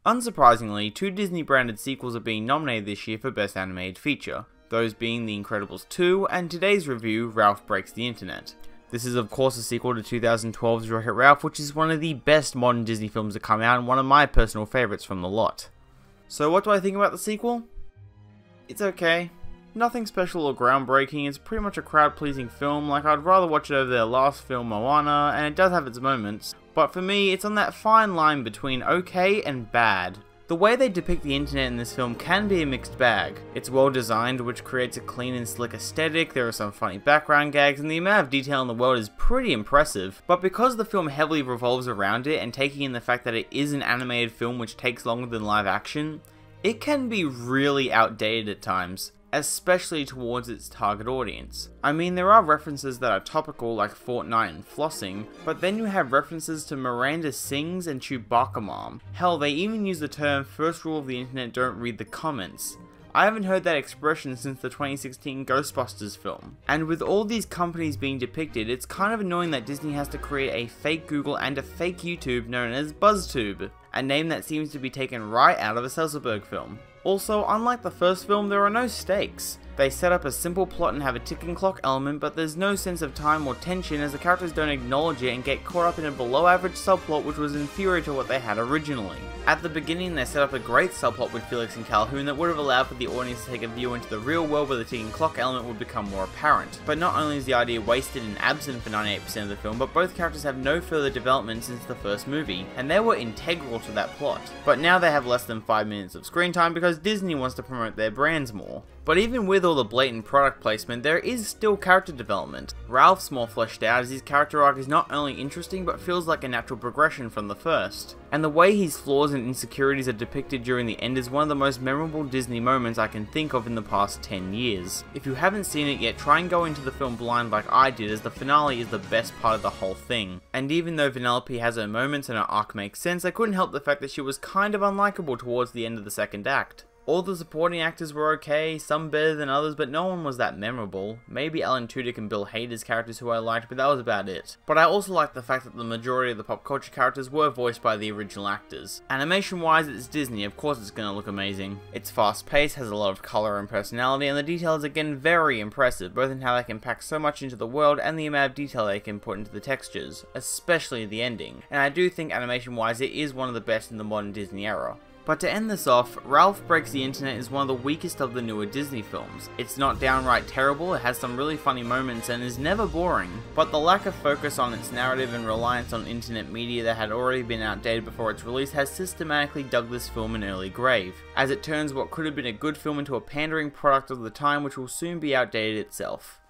Unsurprisingly, 2 Disney-branded sequels are being nominated this year for Best Animated Feature, those being The Incredibles 2 and today's review, Ralph Breaks the Internet. This is of course a sequel to 2012's Wreck-It Ralph, which is one of the best modern Disney films to come out and one of my personal favourites from the lot. So what do I think about the sequel? It's okay. Nothing special or groundbreaking, it's pretty much a crowd-pleasing film. Like, I'd rather watch it over their last film, Moana, and it does have its moments, but for me, it's on that fine line between okay and bad. The way they depict the internet in this film can be a mixed bag. It's well designed, which creates a clean and slick aesthetic, there are some funny background gags, and the amount of detail in the world is pretty impressive. But because the film heavily revolves around it, and taking in the fact that it is an animated film which takes longer than live action, it can be really outdated at times, especially towards its target audience. I mean, there are references that are topical like Fortnite and flossing, but then you have references to Miranda Sings and Chewbacca Mom. Hell, they even use the term first rule of the internet, don't read the comments. I haven't heard that expression since the 2016 Ghostbusters film. And with all these companies being depicted, it's kind of annoying that Disney has to create a fake Google and a fake YouTube known as BuzzTube, a name that seems to be taken right out of a Selzerberg film. Also, unlike the first film, there are no stakes. They set up a simple plot and have a ticking clock element, but there's no sense of time or tension as the characters don't acknowledge it and get caught up in a below average subplot which was inferior to what they had originally. At the beginning, they set up a great subplot with Felix and Calhoun that would have allowed for the audience to take a view into the real world where the ticking clock element would become more apparent. But not only is the idea wasted and absent for 98% of the film, but both characters have no further development since the first movie, and they were integral to that plot. But now they have less than 5 minutes of screen time because Disney wants to promote their brands more. But even with all the blatant product placement, there is still character development. Ralph's more fleshed out as his character arc is not only interesting but feels like a natural progression from the first. And the way his flaws and insecurities are depicted during the end is one of the most memorable Disney moments I can think of in the past 10 years. If you haven't seen it yet, try and go into the film blind like I did, as the finale is the best part of the whole thing. And even though Vanellope has her moments and her arc makes sense, I couldn't help the fact that she was kind of unlikable towards the end of the second act. All the supporting actors were okay, some better than others, but no one was that memorable. Maybe Alan Tudyk and Bill Hader's characters who I liked, but that was about it. But I also liked the fact that the majority of the pop culture characters were voiced by the original actors. Animation wise, it's Disney, of course it's gonna look amazing. It's fast paced, has a lot of colour and personality, and the detail is again very impressive, both in how they can pack so much into the world and the amount of detail they can put into the textures, especially the ending. And I do think animation wise it is one of the best in the modern Disney era. But to end this off, Ralph Breaks the Internet is one of the weakest of the newer Disney films. It's not downright terrible, it has some really funny moments and is never boring, but the lack of focus on its narrative and reliance on internet media that had already been outdated before its release has systematically dug this film an early grave, as it turns what could have been a good film into a pandering product of the time which will soon be outdated itself.